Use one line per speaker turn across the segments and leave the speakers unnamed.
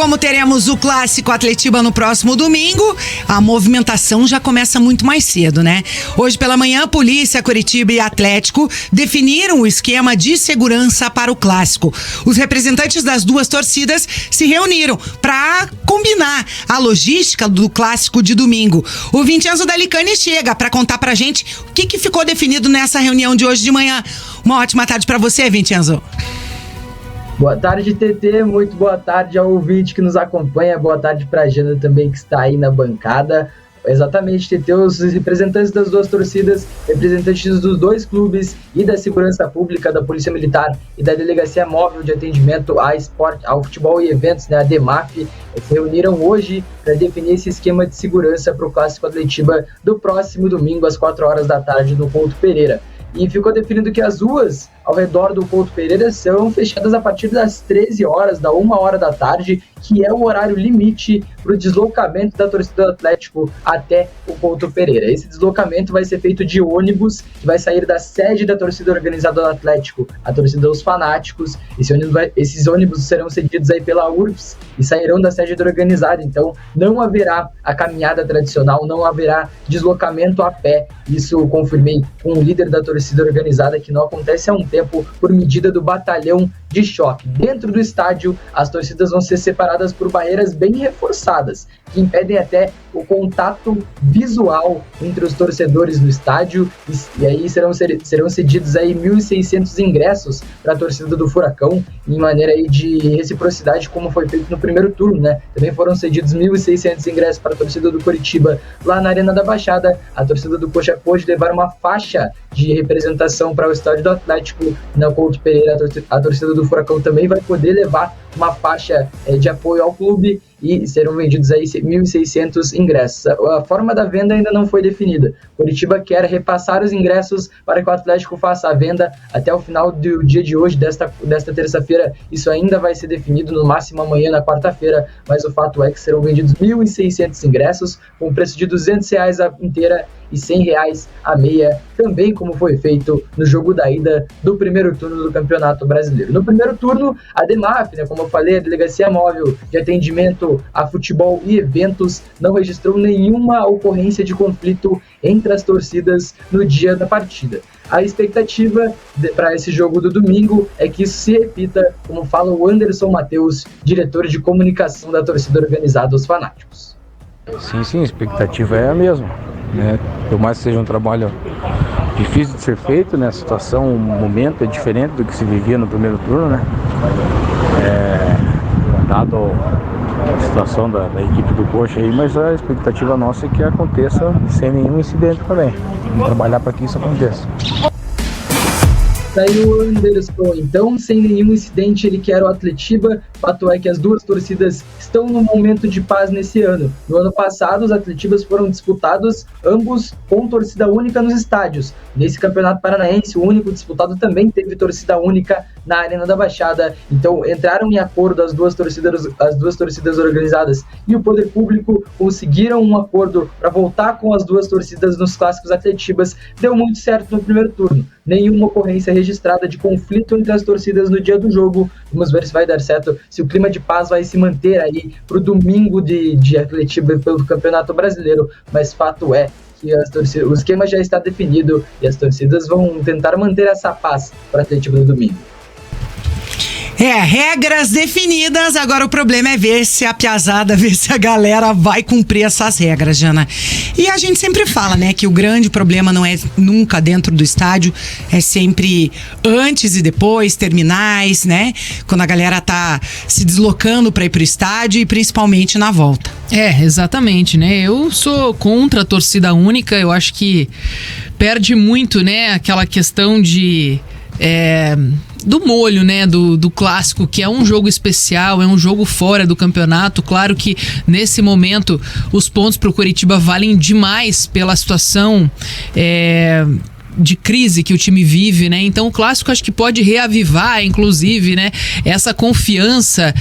como teremos o Clássico Atletiba no próximo domingo, a movimentação já começa muito mais cedo, né? Hoje pela manhã, Polícia, Coritiba e Atlético definiram o esquema de segurança para o Clássico. Os representantes das duas torcidas se reuniram para combinar a logística do Clássico de domingo. O Vincenzo Dalicani chega para contar pra gente o que ficou definido nessa reunião de hoje de manhã. Uma ótima tarde para você, Vincenzo.
Boa tarde, TT, muito boa tarde ao ouvinte que nos acompanha, boa tarde para a Jana também que está aí na bancada. Exatamente, TT, os representantes das duas torcidas, representantes dos dois clubes e da Segurança Pública, da Polícia Militar e da Delegacia Móvel de Atendimento ao Futebol e Eventos, né, a DEMAF, se reuniram hoje para definir esse esquema de segurança para o Clássico Atletiba do próximo domingo às 4 horas da tarde no Couto Pereira. E ficou definido que as ruas ao redor do Couto Pereira são fechadas a partir das 13 horas, da 1 hora da tarde, que é o horário limite para o deslocamento da torcida do Atlético até o Couto Pereira. Esse deslocamento vai ser feito de ônibus, que vai sair da sede da torcida organizada do Atlético, a torcida dos fanáticos. Esses ônibus serão cedidos aí pela URFS e sairão da sede da organizada, então não haverá a caminhada tradicional, não haverá deslocamento a pé. Isso eu confirmei com o líder da torcida organizada, que não acontece há um tempo por medida do batalhão de choque. Dentro do estádio, as torcidas vão ser separadas por barreiras bem reforçadas, que impedem até o contato visual entre os torcedores no estádio, e aí serão cedidos aí 1.600 ingressos para a torcida do Furacão, em maneira aí de reciprocidade, como foi feito no primeiro turno, né? Também foram cedidos 1.600 ingressos para a torcida do Coritiba lá na Arena da Baixada. A torcida do Coxa pôde levar uma faixa de representação para o estádio do Atlético na Couto Pereira. A torcida do Furacão também vai poder levar uma faixa de apoio ao clube e serão vendidos aí 1.600 ingressos. A forma da venda ainda não foi definida. Coritiba quer repassar os ingressos para que o Atlético faça a venda até o final do dia de hoje, desta terça-feira. Isso ainda vai ser definido no máximo amanhã, na quarta-feira, mas o fato é que serão vendidos 1.600 ingressos com preço de R$200 a inteira e R$100 a meia, também como foi feito no jogo da ida do primeiro turno do Campeonato Brasileiro. No primeiro turno, a DEMAF, né, como eu falei, a Delegacia Móvel de Atendimento a Futebol e Eventos, não registrou nenhuma ocorrência de conflito entre as torcidas no dia da partida. A expectativa para esse jogo do domingo é que isso se repita, como fala o Anderson Matheus, diretor de comunicação da torcida organizada Os Fanáticos.
Sim, a expectativa é a mesma, né? Por mais que seja um trabalho difícil de ser feito, né? A situação, o momento é diferente do que se vivia no primeiro turno, né? Dado a situação da equipe do Coxa aí, mas a expectativa nossa é que aconteça sem nenhum incidente também. Vamos trabalhar para que isso aconteça.
Daí o Anderson, então, sem nenhum incidente, ele quer o Atletiba. Fato é que as duas torcidas estão num momento de paz nesse ano. No ano passado, os Atletibas foram disputados, ambos com torcida única nos estádios. Nesse Campeonato Paranaense, o único disputado também teve torcida única na Arena da Baixada. Então, entraram em acordo as duas torcidas organizadas e o poder público conseguiram um acordo para voltar com as duas torcidas nos clássicos Atletibas. Deu muito certo no primeiro turno. Nenhuma ocorrência registrada de conflito entre as torcidas no dia do jogo. Vamos ver se vai dar certo, se o clima de paz vai se manter aí para o domingo de Atletiba pelo Campeonato Brasileiro. Mas fato é que o esquema já está definido e as torcidas vão tentar manter essa paz para Atletiba no domingo.
Regras definidas, agora o problema é ver se a piazada, ver se a galera vai cumprir essas regras, Jana. E a gente sempre fala, né, que o grande problema não é nunca dentro do estádio, é sempre antes e depois, terminais, né, quando a galera tá se deslocando para ir pro estádio e principalmente na volta.
Exatamente, né, eu sou contra a torcida única, eu acho que perde muito, né, aquela questão do molho, né, do clássico, que é um jogo especial, é um jogo fora do campeonato. Claro que nesse momento os pontos pro Coritiba valem demais pela situação de crise que o time vive, né? Então o clássico acho que pode reavivar, inclusive, né? Essa confiança,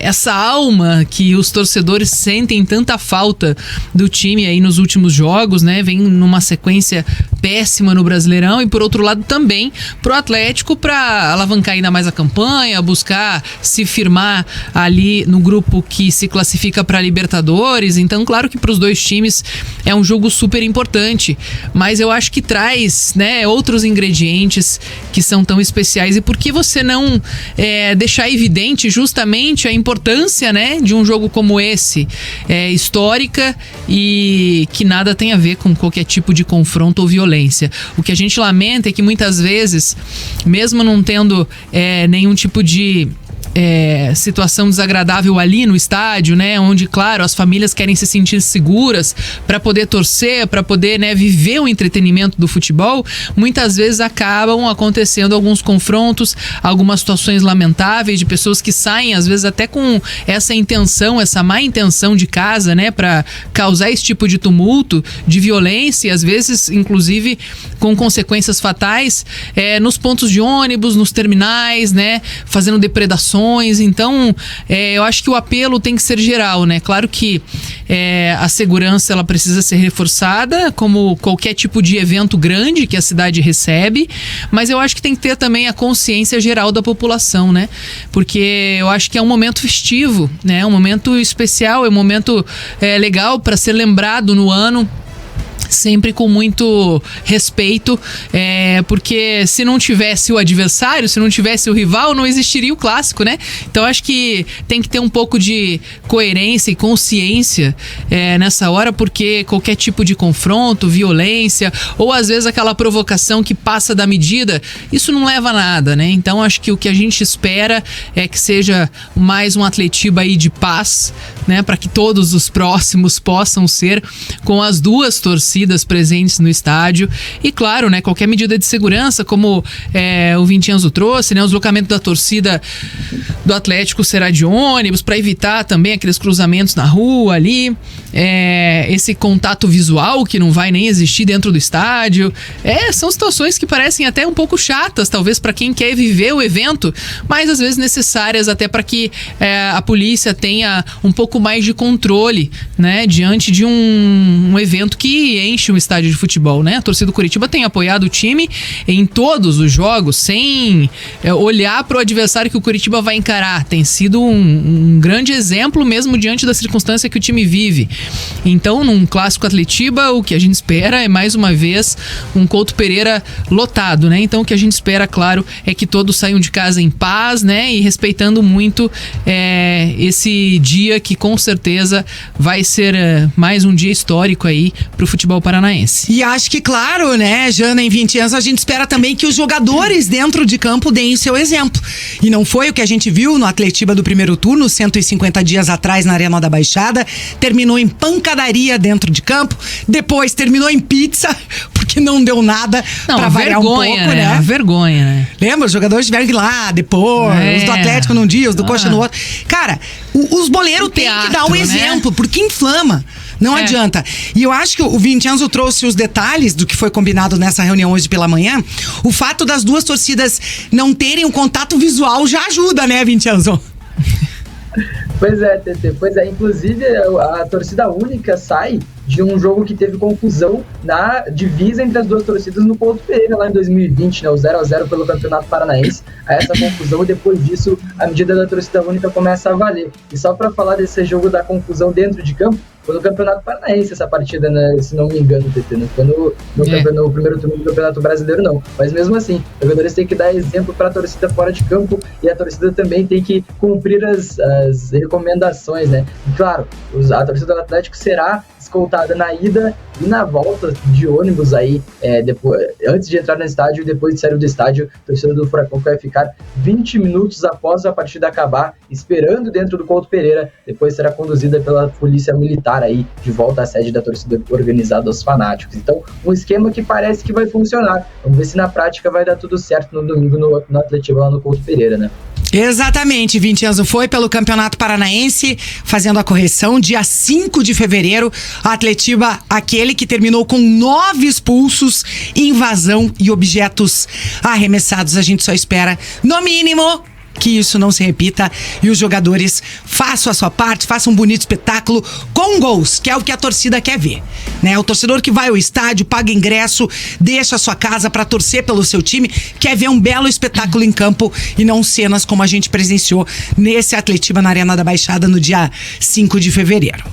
essa alma que os torcedores sentem tanta falta do time aí nos últimos jogos, né? Vem numa sequência péssima no Brasileirão, e por outro lado também pro Atlético, para alavancar ainda mais a campanha, buscar se firmar ali no grupo que se classifica para Libertadores. Então, claro que para os dois times é um jogo super importante, mas eu acho que traz, né, outros ingredientes que são tão especiais. E por que você não deixar evidente justamente a importância, né, de um jogo como esse, histórica, e que nada tem a ver com qualquer tipo de confronto ou violência. O que a gente lamenta é que muitas vezes, mesmo não tendo nenhum tipo de situação desagradável ali no estádio, né, onde, claro, as famílias querem se sentir seguras para poder torcer, para poder, né, viver o entretenimento do futebol, muitas vezes acabam acontecendo alguns confrontos, algumas situações lamentáveis de pessoas que saem, às vezes até com essa intenção, essa má intenção de casa, né, para causar esse tipo de tumulto, de violência, e às vezes, inclusive, com consequências fatais nos pontos de ônibus, nos terminais, né, fazendo depredações. Então, eu acho que o apelo tem que ser geral, né? Claro que a segurança ela precisa ser reforçada, como qualquer tipo de evento grande que a cidade recebe, mas eu acho que tem que ter também a consciência geral da população, né? Porque eu acho que é um momento festivo, né? Um momento especial, é um momento legal para ser lembrado no ano, sempre com muito respeito, porque se não tivesse o adversário, se não tivesse o rival, não existiria o clássico, né? Então acho que tem que ter um pouco de coerência e consciência nessa hora, porque qualquer tipo de confronto, violência, ou às vezes aquela provocação que passa da medida, isso não leva a nada, né? Então acho que o que a gente espera é que seja mais um Atletiba aí de paz, né? Para que todos os próximos possam ser, com as duas torcidas presentes no estádio. E claro, né, qualquer medida de segurança, como o Vincenzo trouxe, né, o deslocamento da torcida do Atlético será de ônibus, para evitar também aqueles cruzamentos na rua ali, esse contato visual que não vai nem existir dentro do estádio. São situações que parecem até um pouco chatas, talvez para quem quer viver o evento, mas às vezes necessárias até para que a polícia tenha um pouco mais de controle, né, diante de um evento que enche um estádio de futebol, né? A torcida do Coritiba tem apoiado o time em todos os jogos, sem olhar para o adversário que o Coritiba vai encarar. Tem sido um grande exemplo mesmo diante da circunstância que o time vive. Então, num clássico Atletiba, o que a gente espera é, mais uma vez, um Couto Pereira lotado, né? Então, o que a gente espera, claro, é que todos saiam de casa em paz, né? E respeitando muito esse dia que, com certeza, vai ser mais um dia histórico aí pro futebol paranaense.
E acho que, claro, né, Jana, em 20 anos a gente espera também que os jogadores dentro de campo deem o seu exemplo. E não foi o que a gente viu no Atletiba do primeiro turno, 150 dias atrás na Arena da Baixada. Terminou em pancadaria dentro de campo, depois terminou em pizza, porque não deu nada pra variar um pouco, né?
Vergonha, né?
Lembra? Os jogadores tiveram que ir lá depois, os do Atlético num dia, os do Coxa no outro. Cara, os boleiros têm que dar um exemplo, porque inflama. Não adianta. E eu acho que o Vincenzo trouxe os detalhes do que foi combinado nessa reunião hoje pela manhã. O fato das duas torcidas não terem um contato visual já ajuda, né, Vincenzo?
Pois é, TT. Pois é, inclusive a torcida única sai de um jogo que teve confusão na divisa entre as duas torcidas no Couto Pereira lá em 2020, né, o 0-0 pelo Campeonato Paranaense. A essa confusão, e depois disso a medida da torcida única começa a valer. E só para falar desse jogo da confusão dentro de campo, foi no Campeonato Paranaense essa partida, né, se não me engano, TT, não foi no primeiro turno do Campeonato Brasileiro, não. Mas mesmo assim, os jogadores têm que dar exemplo para a torcida fora de campo, e a torcida também tem que cumprir as recomendações, né. E claro, a torcida do Atlético será escoltada na ida e na volta de ônibus aí, depois, antes de entrar no estádio e depois de sair do estádio. A torcida do Furacão vai ficar 20 minutos após a partida acabar, esperando dentro do Couto Pereira. Depois será conduzida pela polícia militar aí, de volta à sede da torcida organizada aos fanáticos. Então, um esquema que parece que vai funcionar. Vamos ver se na prática vai dar tudo certo no domingo no Atletiba, lá no Couto Pereira, né?
Exatamente, Vincenzo foi pelo Campeonato Paranaense, fazendo a correção, dia 5 de fevereiro, Atletiba, aquele que terminou com 9 expulsos, invasão e objetos arremessados. A gente só espera, no mínimo, que isso não se repita e os jogadores façam a sua parte, façam um bonito espetáculo com gols, que é o que a torcida quer ver, né? O torcedor que vai ao estádio, paga ingresso, deixa a sua casa pra torcer pelo seu time, quer ver um belo espetáculo em campo e não cenas como a gente presenciou nesse Atletiba na Arena da Baixada no dia 5 de fevereiro.